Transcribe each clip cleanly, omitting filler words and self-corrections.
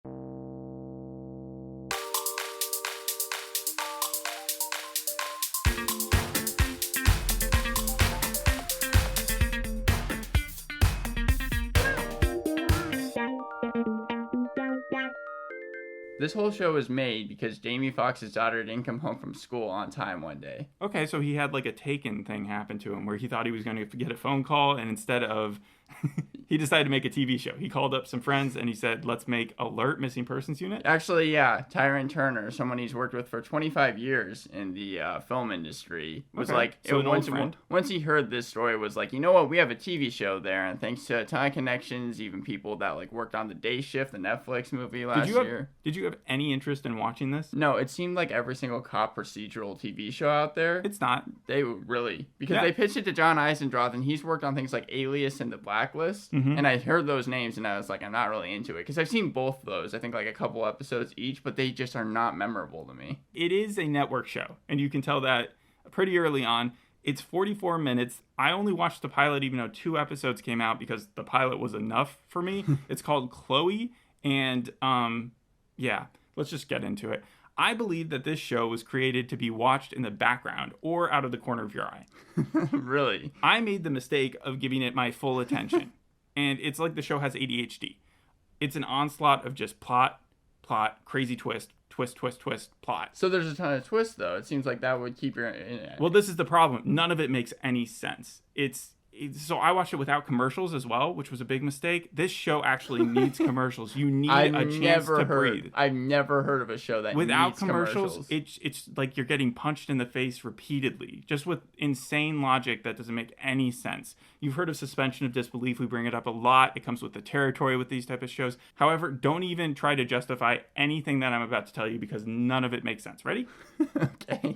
This whole show was made because Jaime Foxx's daughter didn't come home from school on time one day. Okay, so he had like a Taken thing happen to him where he thought he was going to get a phone call, and instead of he decided to make a TV show. He called up some friends and he said, let's make Alert Missing Persons Unit. Actually, yeah, Tyrone Turner, someone he's worked with for 25 years in the film industry, was like, so once he heard this story, was like, you know what, we have a TV show there, and thanks to a ton of connections, even people that like worked on The Day Shift, the Netflix movie last year. Did you have any interest in watching this? No, it seemed like every single cop procedural TV show out there. It's not. They really, because they pitched it to John Eisendroth, and he's worked on things like Alias and The Blacklist, and I heard those names, and I was like, I'm not really into it, because I've seen both of those, I think like a couple episodes each, but they just are not memorable to me. It is a network show, and you can tell that pretty early on. It's 44 minutes. I only watched the pilot even though 2 episodes came out because the pilot was enough for me. It's called Chloe, and let's just get into it. I believe that this show was created to be watched in the background or out of the corner of your eye. Really? I made the mistake of giving it my full attention. And it's like the show has ADHD. It's an onslaught of just plot, crazy twist, plot. So there's a ton of twists, though. It seems like that would keep your... Well, this is the problem. None of it makes any sense. So I watched it without commercials as well, which was a big mistake. This show actually needs commercials. You need a chance to breathe. I've never heard of a show that without needs commercials. It's like you're getting punched in the face repeatedly, just with insane logic that doesn't make any sense. You've heard of suspension of disbelief. We bring it up a lot. It comes with the territory with these type of shows. However, don't even try to justify anything that I'm about to tell you because none of it makes sense. Ready?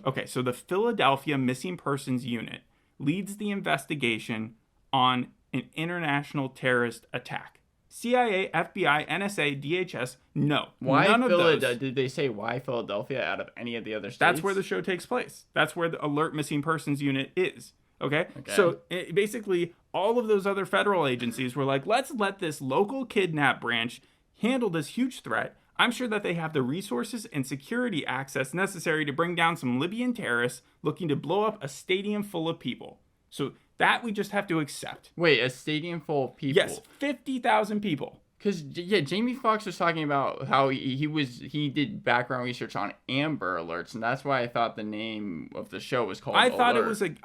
Okay, so the Philadelphia Missing Persons Unit leads the investigation on an international terrorist attack. CIA, FBI, NSA, DHS, no. Why none of those. Did they say why Philadelphia out of any of the other states? That's where the show takes place. That's where the Alert Missing Persons Unit is. Okay? So basically, all of those other federal agencies were like, let's let this local kidnap branch handle this huge threat. I'm sure that they have the resources and security access necessary to bring down some Libyan terrorists looking to blow up a stadium full of people. So that we just have to accept. Wait, a stadium full of people? Yes, 50,000 people. Because, Jaime Foxx was talking about how he did background research on Amber Alerts, and that's why I thought the name of the show was called Alert. I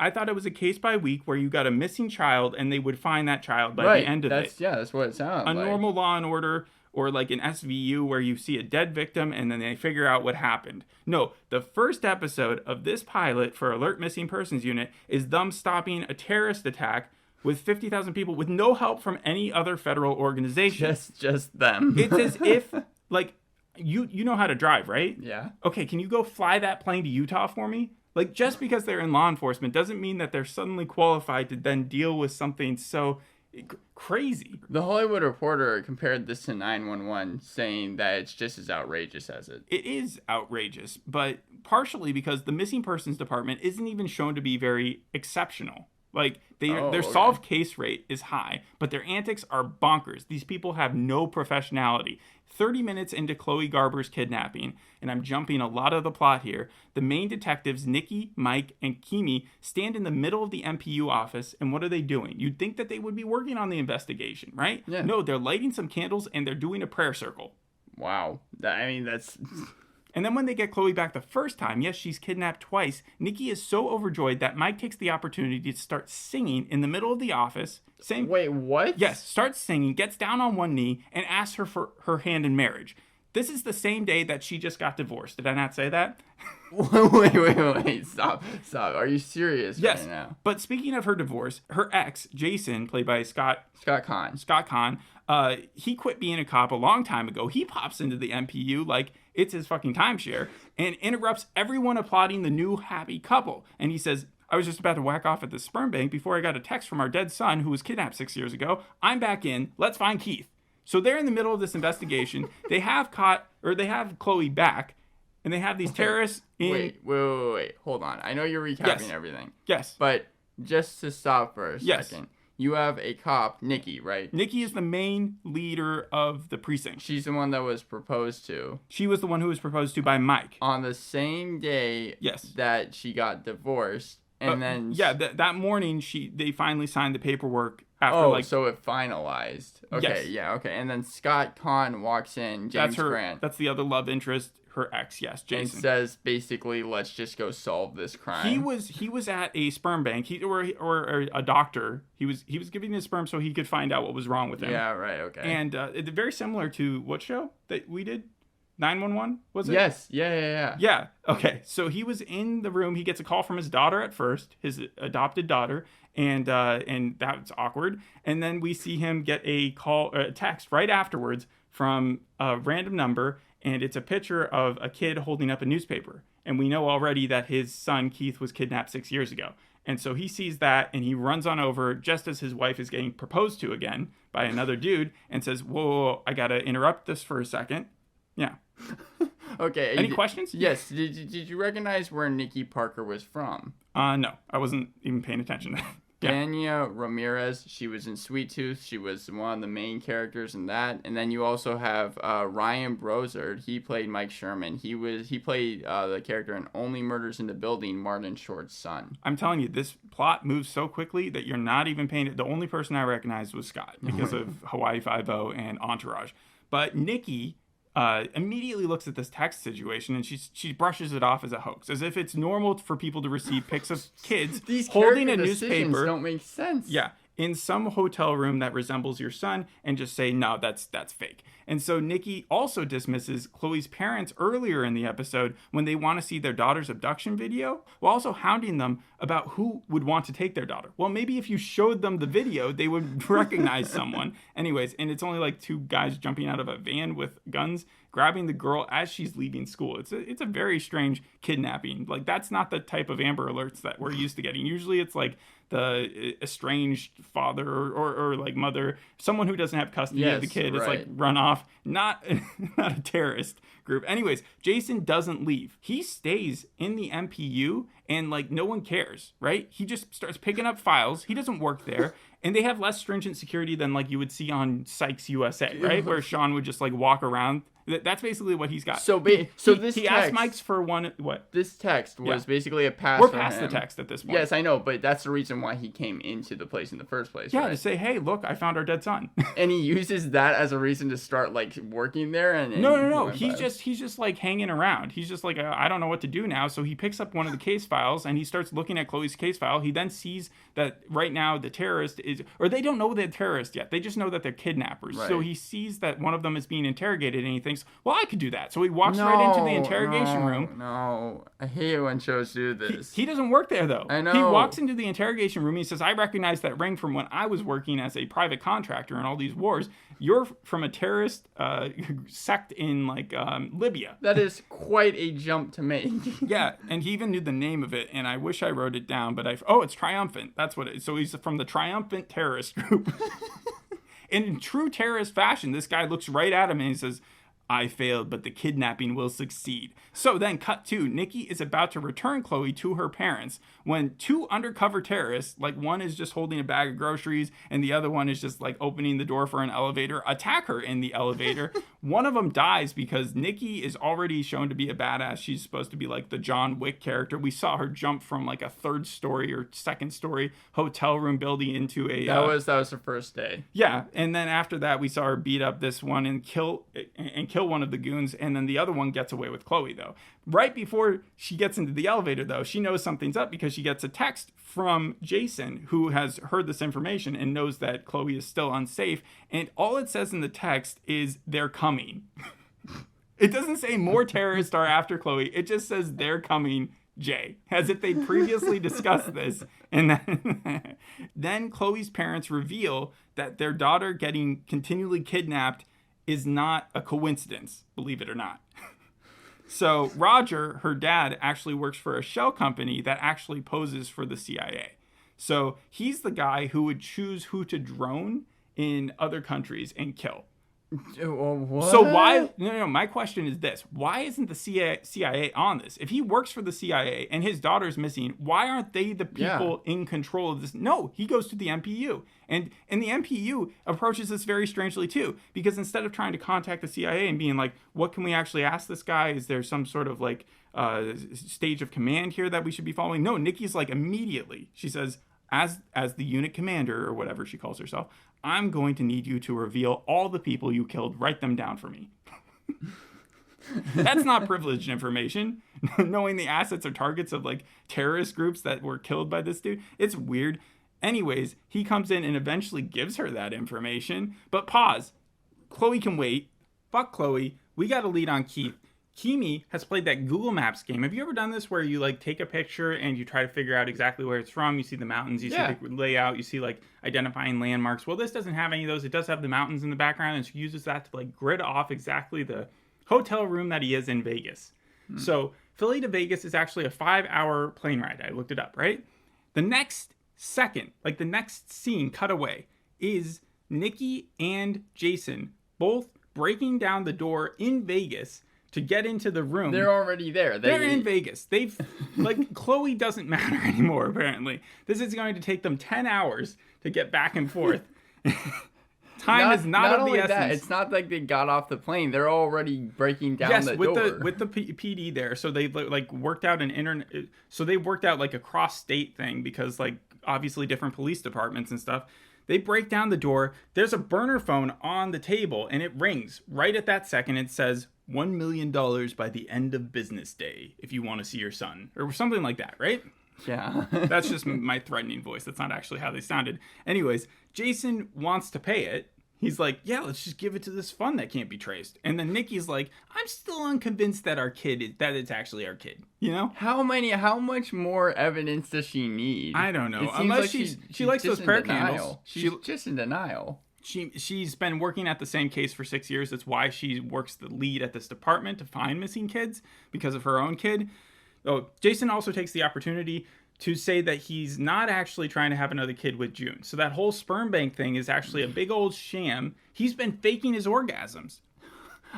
thought it was a case by week where you got a missing child and they would find that child by the end of it. Yeah, that's what it sounds like. A normal Law and Order, or like an SVU where you see a dead victim and then they figure out what happened. No, the first episode of this pilot for Alert Missing Persons Unit is them stopping a terrorist attack with 50,000 people with no help from any other federal organization. Just them. It's as if, like, you know how to drive, right? Yeah. Okay, can you go fly that plane to Utah for me? Like, just because they're in law enforcement doesn't mean that they're suddenly qualified to then deal with something so crazy. The Hollywood Reporter compared this to 911, saying that it's just as outrageous as it. It is outrageous, but partially because the missing persons department isn't even shown to be very exceptional. Like, their solved case rate is high, but their antics are bonkers. These people have no professionality. 30 minutes into Chloe Garber's kidnapping, and I'm jumping a lot of the plot here, the main detectives, Nikki, Mike, and Kimi, stand in the middle of the MPU office, and what are they doing? You'd think that they would be working on the investigation, right? Yeah. No, they're lighting some candles, and they're doing a prayer circle. Wow. I mean, that's... And then when they get Chloe back the first time, yes, she's kidnapped twice, Nikki is so overjoyed that Mike takes the opportunity to start singing in the middle of the office. Wait, what? Yes, starts singing, gets down on one knee, and asks her for her hand in marriage. This is the same day that she just got divorced. Did I not say that? Wait. Stop. Are you serious right now? But speaking of her divorce, her ex, Jason, played by Scott Caan, he quit being a cop a long time ago. He pops into the MPU like it's his fucking timeshare and interrupts everyone applauding the new happy couple. And he says, I was just about to whack off at the sperm bank before I got a text from our dead son who was kidnapped 6 years ago. I'm back in. Let's find Keith. So they're in the middle of this investigation. They have Chloe back, and they have these terrorists in... Wait. Hold on. I know you're recapping everything. Yes. But just to stop for a second. you have a cop, Nikki, right? Nikki is the main leader of the precinct. She's the one that was proposed to. She was the one who was proposed to by Mike. On the same day that she got divorced. And then... Yeah, that morning, they finally signed the paperwork after, so it finalized. Okay, yeah, okay. And then Caan walks in, James Grant. That's the other love interest, her ex, yes, Jason. And says, basically, let's just go solve this crime. He was at a sperm bank, or a doctor. He was giving his sperm so he could find out what was wrong with him. Yeah, right, okay. And it's very similar to what show that we did? 911, was it? Yes, yeah. Yeah, okay. So he was in the room. He gets a call from his daughter at first, his adopted daughter, and that's awkward. And then we see him get a text right afterwards from a random number, and it's a picture of a kid holding up a newspaper. And we know already that his son, Keith, was kidnapped 6 years ago. And so he sees that, and he runs on over just as his wife is getting proposed to again by another dude, and says, whoa, I got to interrupt this for a second. Yeah. Okay. Any questions? Yes. Did you recognize where Nikki Parker was from? No. I wasn't even paying attention to that. Yeah. Dania Ramirez, she was in Sweet Tooth. She was one of the main characters in that. And then you also have Ryan Brozard. He played Mike Sherman. He played the character in Only Murders in the Building, Martin Short's son. I'm telling you, this plot moves so quickly that you're not even paying it. The only person I recognized was Scott because of Hawaii Five-0 and Entourage. But Nikki... immediately looks at this text situation and she brushes it off as a hoax, as if it's normal for people to receive pics of kids holding a newspaper. Don't make sense. Yeah, in some hotel room that resembles your son, and just say no, that's fake. And so Nikki also dismisses Chloe's parents earlier in the episode when they want to see their daughter's abduction video, while also hounding them about who would want to take their daughter. Well, maybe if you showed them the video, they would recognize someone. Anyways, and it's only like two guys jumping out of a van with guns, grabbing the girl as she's leaving school. It's a very strange kidnapping. Like, that's not the type of Amber Alerts that we're used to getting. Usually it's like the estranged father or like mother, someone who doesn't have custody of the kid is like run off. Not a terrorist group. Anyways, Jason doesn't leave. He stays in the MPU and like no one cares, right? He just starts picking up files. He doesn't work there. And they have less stringent security than like you would see on Sykes USA, right? Where Sean would just like walk around. That's basically what he's got. He asked Mike's for one. What? This text was basically a pass. We're past the text at this point. Yes, I know, but that's the reason why he came into the place in the first place. Yeah, right? to say, hey, look, I found our dead son. And he uses that as a reason to start like working there. And no. He's just like hanging around. He's just like, I don't know what to do now. So he picks up one of the case files and he starts looking at Chloe's case file. He then sees that right now the terrorist is, or they don't know they're terrorists yet. They just know that they're kidnappers. Right. So he sees that one of them is being interrogated and he thinks, well, I could do that. So he walks right into the interrogation room. No, I hate it when shows do this. He doesn't work there, though. I know. He walks into the interrogation room. He says, I recognize that ring from when I was working as a private contractor in all these wars. You're from a terrorist sect in, like, Libya. That is quite a jump to make. Yeah, and he even knew the name of it, and I wish I wrote it down, but it's Triumphant. That's what it is. So he's from the Triumphant terrorist group. And in true terrorist fashion, this guy looks right at him and he says, I failed, but the kidnapping will succeed. So then, cut to, Nikki is about to return Chloe to her parents when two undercover terrorists, like one is just holding a bag of groceries and the other one is just like opening the door for an elevator, attack her in the elevator. One of them dies because Nikki is already shown to be a badass. She's supposed to be like the John Wick character. We saw her jump from like a third story or second story hotel room building into a... That was her first day. Yeah, and then after that, we saw her beat up this one and kill one of the goons, and then the other one gets away with Chloe, though. Right before she gets into the elevator, though, she knows something's up because she gets a text from Jason, who has heard this information and knows that Chloe is still unsafe, and all it says in the text is, they're coming. It doesn't say more terrorists are after Chloe. It just says, they're coming, Jay, as if they'd previously discussed this. And then Chloe's parents reveal that their daughter getting continually kidnapped is not a coincidence, believe it or not. So Roger, her dad, actually works for a shell company that actually poses for the CIA. So he's the guy who would choose who to drone in other countries and kill. What? So why? No. My question is this: why isn't the CIA on this? If he works for the CIA and his daughter's missing, why aren't they the people in control of this? No, he goes to the MPU, and the MPU approaches this very strangely too, because instead of trying to contact the CIA and being like, "What can we actually ask this guy? Is there some sort of like stage of command here that we should be following?" No, Nikki's like immediately. She says, as the unit commander or whatever she calls herself, I'm going to need you to reveal all the people you killed. Write them down for me. That's not privileged information. Knowing the assets or targets of like terrorist groups that were killed by this dude. It's weird. Anyways, he comes in and eventually gives her that information. But pause. Chloe can wait. Fuck Chloe. We got a lead on Keith. Kimi has played that Google Maps game. Have you ever done this where you like take a picture and you try to figure out exactly where it's from? You see the mountains, you see the layout, you see like identifying landmarks. Well, this doesn't have any of those. It does have the mountains in the background, and she uses that to like grid off exactly the hotel room that he is in Vegas. So Philly to Vegas is actually a 5-hour plane ride. I looked it up, right? The next second, like the next scene cut away, is Nikki and Jason both breaking down the door in Vegas to get into the room. They're already there. They're in Vegas. They've, like, Chloe doesn't matter anymore, apparently. This is going to take them 10 hours to get back and forth. Time is not of the essence. That, it's not like they got off the plane. They're already breaking down the door. With the PD there. So they, like, worked out they worked out, like, a cross-state thing because, like, obviously different police departments and stuff. They break down the door. There's a burner phone on the table, and it rings. Right at that second, it says, $1 million by the end of business day if you want to see your son. Or something like that, right? Yeah. That's just my threatening voice. That's not actually how they sounded. Anyways, Jason wants to pay it. He's like, yeah, let's just give it to this fund that can't be traced. And then Nikki's like, I'm still unconvinced that it's actually our kid. You know? How much more evidence does she need? I don't know. Unless like she likes those prayer candles. She's just in denial. She's been working at the same case for 6 years. That's why she works the lead at this department to find missing kids because of her own kid. Oh, Jason also takes the opportunity to say that he's not actually trying to have another kid with June. So that whole sperm bank thing is actually a big old sham. He's been faking his orgasms.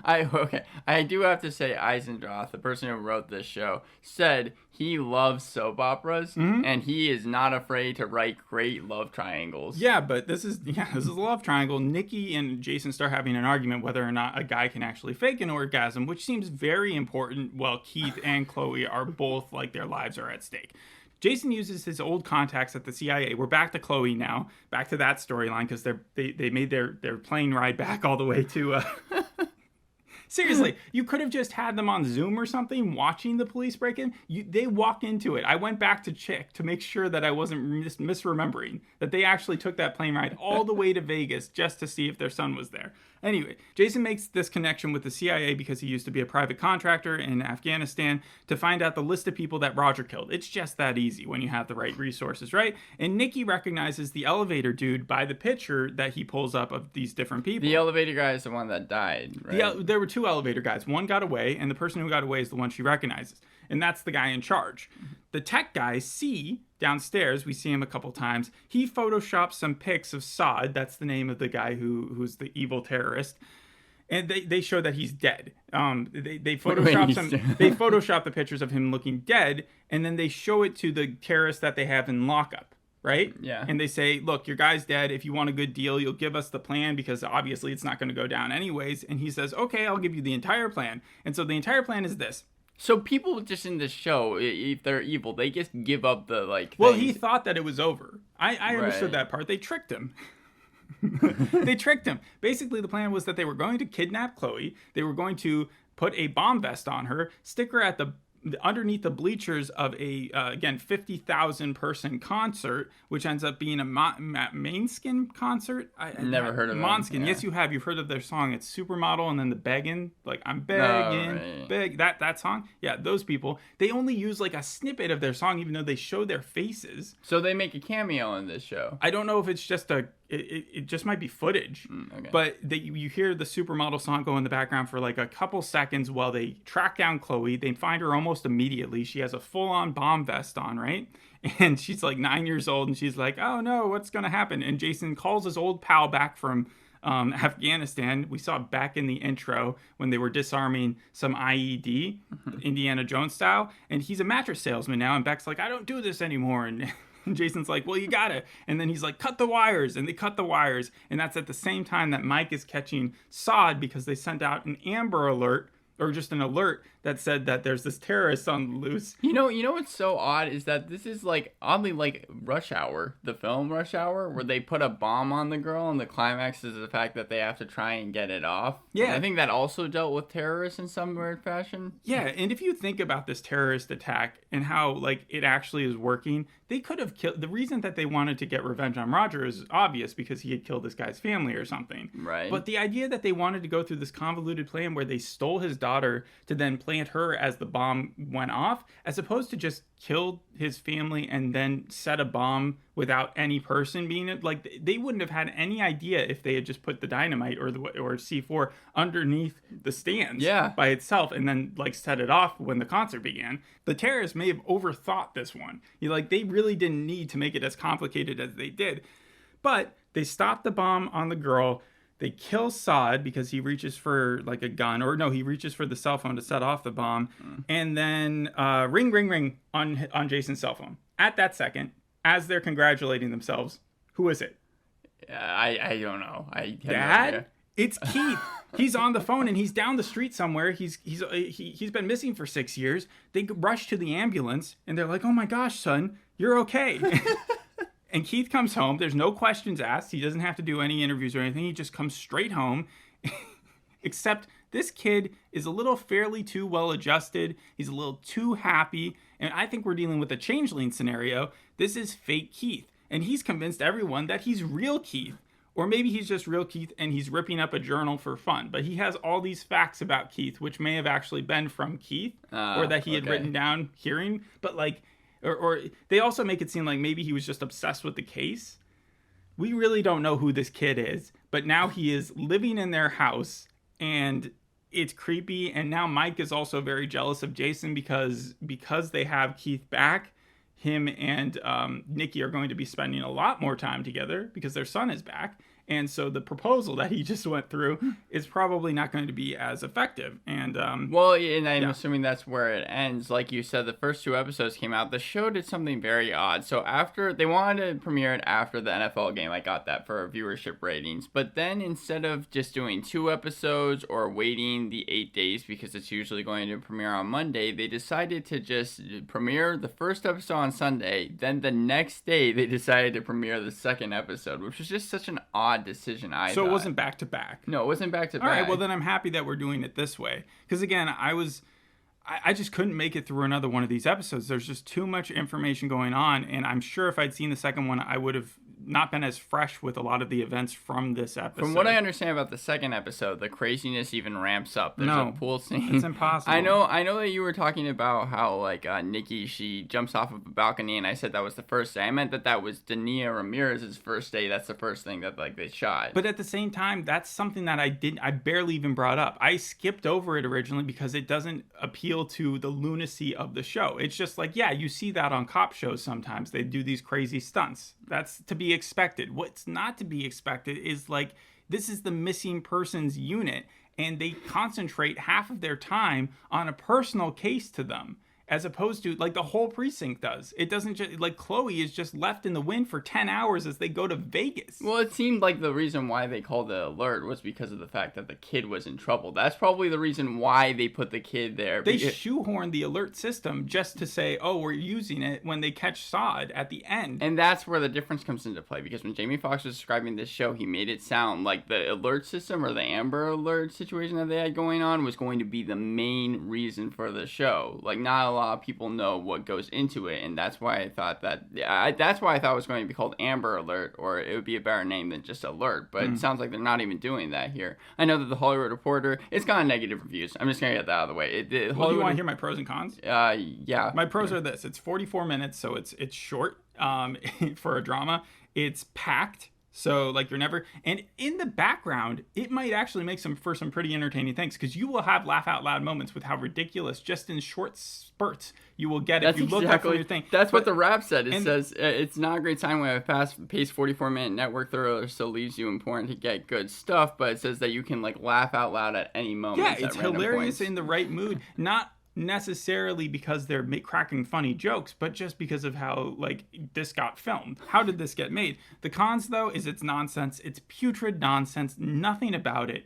I do have to say Eisendroth, the person who wrote this show, said he loves soap operas and he is not afraid to write great love triangles. Yeah, but this is a love triangle. Nikki and Jason start having an argument whether or not a guy can actually fake an orgasm, which seems very important while Keith and Chloe are both like their lives are at stake. Jason uses his old contacts at the CIA. We're back to Chloe now, back to that storyline because they made their plane ride back all the way to Seriously, you could have just had them on Zoom or something watching the police break in. They walk into it. I went back to check to make sure that I wasn't misremembering that they actually took that plane ride all the way to Vegas just to see if their son was there. Anyway, Jason makes this connection with the CIA because he used to be a private contractor in Afghanistan to find out the list of people that Roger killed. It's just that easy when you have the right resources, right? And Nikki recognizes the elevator dude by the picture that he pulls up of these different people. The elevator guy is the one that died, right? There were two elevator guys. One got away, and the person who got away is the one she recognizes. And that's the guy in charge. The tech guy, C, downstairs, we see him a couple times. He photoshops some pics of Saad. That's the name of the guy who's the evil terrorist. And they show that he's dead. They Photoshop the pictures of him looking dead, and then they show it to the terrorists that they have in lockup. Right? Yeah. And they say, look, your guy's dead. If you want a good deal, you'll give us the plan because obviously it's not going to go down anyways. And he says, okay, I'll give you the entire plan. And so the entire plan is this. So people just in this show, if they're evil, they just give up the, like, well, he thought that it was over. I understood that part. They tricked him. They tricked him. Basically, the plan was that they were going to kidnap Chloe. They were going to put a bomb vest on her, stick her at underneath the bleachers of a, again, 50,000 person concert, which ends up being a Måneskin concert. I've never heard of it. Måneskin. Yeah. Yes, you have. You've heard of their song. It's Supermodel and then the begging. Like, I'm begging, beg. That song. Yeah, those people. They only use like a snippet of their song, even though they show their faces. So they make a cameo in this show. I don't know if it's just it just might be footage, okay. But you hear the Supermodel song go in the background for like a couple seconds while they track down Chloe. They find her almost immediately. She has a full-on bomb vest on, right? And she's like 9 years old, and she's like, oh no, what's going to happen? And Jason calls his old pal back from Afghanistan. We saw back in the intro when they were disarming some IED, Indiana Jones style, and he's a mattress salesman now, and Beck's like, I don't do this anymore, and Jason's like, well, you gotta. And then he's like, cut the wires. And they cut the wires. And that's at the same time that Mike is catching Sod because they sent out an Amber Alert, or just an alert that said that there's this terrorist on the loose. You know what's so odd is that this is like oddly like Rush Hour, the film Rush Hour, where they put a bomb on the girl and the climax is the fact that they have to try and get it off. Yeah. And I think that also dealt with terrorists in some weird fashion. Yeah, and if you think about this terrorist attack and how like it actually is working, they could have killed. The reason that they wanted to get revenge on Roger is obvious because he had killed this guy's family or something. Right. But the idea that they wanted to go through this convoluted plan where they stole his daughter to then plant her as the bomb went off, as opposed to just kill his family and then set a bomb without any person being it, like they wouldn't have had any idea if they had just put the dynamite or C4 underneath the stands by itself and then like set it off when the concert began. The terrorists may have overthought this one. They really didn't need to make it as complicated as they did. But they stopped the bomb on the girl. They kill Sod because he reaches for like a gun, or no, he reaches for the cell phone to set off the bomb. And then ring, ring, ring on Jason's cell phone. At that second, as they're congratulating themselves, who is it? I don't know. Dad? No, it's Keith. He's on the phone and he's down the street somewhere. He's been missing for 6 years. They rush to the ambulance and they're like, "Oh my gosh, son, you're okay." And Keith comes home. There's no questions asked. He doesn't have to do any interviews or anything. He just comes straight home. Except this kid is a little fairly too well adjusted. He's a little too happy. And I think we're dealing with a changeling scenario. This is fake Keith. And he's convinced everyone that he's real Keith. Or maybe he's just real Keith and he's ripping up a journal for fun. But he has all these facts about Keith, which may have actually been from Keith. Or that he had written down hearing. But like... Or they also make it seem like maybe he was just obsessed with the case. We really don't know who this kid is. But now he is living in their house. And it's creepy. And now Mike is also very jealous of Jason because they have Keith back. Him and Nikki are going to be spending a lot more time together because their son is back. And so the proposal that he just went through is probably not going to be as effective. And I'm assuming that's where it ends. Like you said, the first 2 episodes came out. The show did something very odd. So after they wanted to premiere it after the NFL game, I got that for viewership ratings. But then instead of just doing 2 episodes or waiting the 8 days because it's usually going to premiere on Monday, they decided to just premiere the first episode on Sunday. Then the next day they decided to premiere the second episode, which was just such an odd decision. So it wasn't back to back. No, it wasn't back to back. All right, well then I'm happy that we're doing it this way. Because again, I just couldn't make it through another one of these episodes. There's just too much information going on, and I'm sure if I'd seen the second one, I would have not been as fresh with a lot of the events from this episode. From what I understand about the second episode, the craziness even ramps up. There's a pool scene. It's impossible. I know that you were talking about how like Nikki, she jumps off of a balcony, and I said that was the first day. I meant that was Dania Ramirez's first day. That's the first thing that like they shot. But at the same time, that's something that I barely even brought up. I skipped over it originally because it doesn't appeal to the lunacy of the show. It's just like, yeah, you see that on cop shows sometimes. They do these crazy stunts. That's to be expected. What's not to be expected is like, this is the missing persons unit, and they concentrate half of their time on a personal case to them, as opposed to like the whole precinct does. It doesn't just like Chloe is just left in the wind for 10 hours as they go to Vegas. Well, it seemed like the reason why they called the alert was because of the fact that the kid was in trouble. That's probably the reason why they put the kid there. They shoehorned the alert system just to say, oh, we're using it when they catch Sod at the end. And that's where the difference comes into play, because when Jaime Foxx was describing this show, he made it sound like the alert system or the Amber Alert situation that they had going on was going to be the main reason for the show. Like, not a lot of people know what goes into it, and that's why I thought it was going to be called Amber Alert, or it would be a better name than just Alert. But it sounds like they're not even doing that here. I know that the Hollywood Reporter, it's gotten negative reviews. I'm just gonna get that out of the way. Do you want to hear my pros and cons? Yeah. My pros are this: it's 44 minutes, so it's short for a drama. It's packed. So, like, you're never... And in the background, it might actually make for some pretty entertaining things, because you will have laugh-out-loud moments with how ridiculous, just in short spurts, you will get if you look up from your thing. That's what the rap said. It says, it's not a great time when a fast-paced 44-minute network thriller still leaves you important to get good stuff, but it says that you can, like, laugh out loud at any moment. Yeah, it's hilarious in the right mood. Not necessarily because they're cracking funny jokes, but just because of how, like, this got filmed. How did this get made? The cons, though, is it's nonsense. It's putrid nonsense. Nothing about it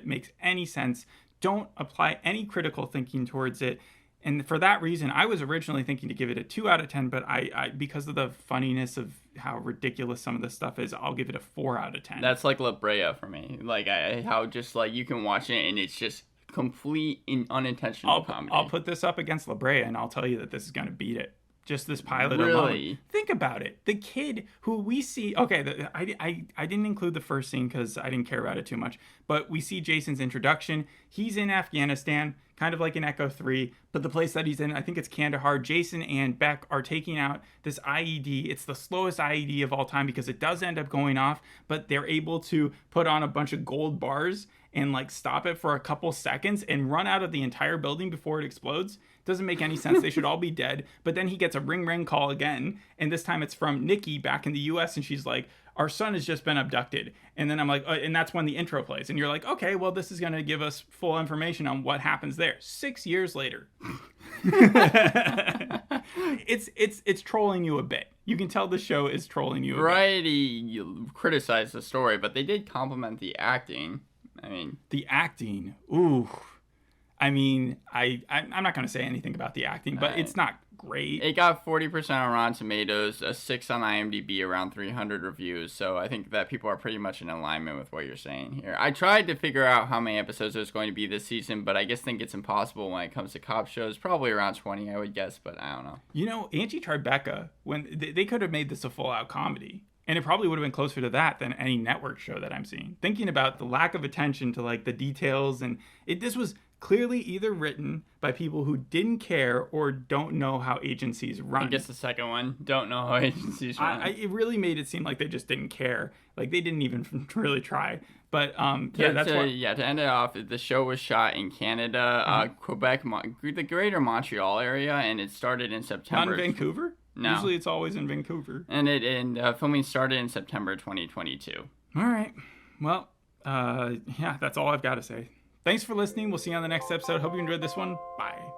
makes any sense. Don't apply any critical thinking towards it. And for that reason, I was originally thinking to give it a 2 out of 10, but I because of the funniness of how ridiculous some of this stuff is, I'll give it a 4 out of 10. That's like La Brea for me. Like, how just, like, you can watch it and it's just complete unintentional comedy. I'll put this up against La Brea, and I'll tell you that this is going to beat it. Just this pilot alone. Think about it. The kid who we see... Okay, I didn't include the first scene because I didn't care about it too much. But we see Jason's introduction. He's in Afghanistan, kind of like in Echo 3. But the place that he's in, I think it's Kandahar. Jason and Beck are taking out this IED. It's the slowest IED of all time because it does end up going off. But they're able to put on a bunch of gold bars and, like, stop it for a couple seconds and run out of the entire building before it explodes. Doesn't make any sense. They should all be dead. But then he gets a ring call again. And this time it's from Nikki back in the US. And she's like, our son has just been abducted. And then I'm like, and that's when the intro plays. And you're like, okay, well, this is going to give us full information on what happens there. 6 years later. It's trolling you a bit. You can tell the show is trolling you a bit. Variety criticized the story, but they did compliment the acting. I mean... The acting. Ooh. I mean, I'm not going to say anything about the acting, but it's not great. It got 40% on Rotten Tomatoes, a 6 on IMDb, around 300 reviews. So I think that people are pretty much in alignment with what you're saying here. I tried to figure out how many episodes there's going to be this season, but I think it's impossible when it comes to cop shows. Probably around 20, I would guess, but I don't know. You know, Angie Tribeca, when they could have made this a full-out comedy. And it probably would have been closer to that than any network show that I'm seeing. Thinking about the lack of attention to, like, the details, and this was clearly either written by people who didn't care or don't know how agencies run. I guess the second one, don't know how agencies run. It really made it seem like they just didn't care. Like, they didn't even really try. But, to end it off, the show was shot in Canada, Quebec, the greater Montreal area, and it started in September. Not in Vancouver? No. Usually it's always in Vancouver. And filming started in September 2022. All right. Well, that's all I've got to say. Thanks for listening. We'll see you on the next episode. Hope you enjoyed this one. Bye.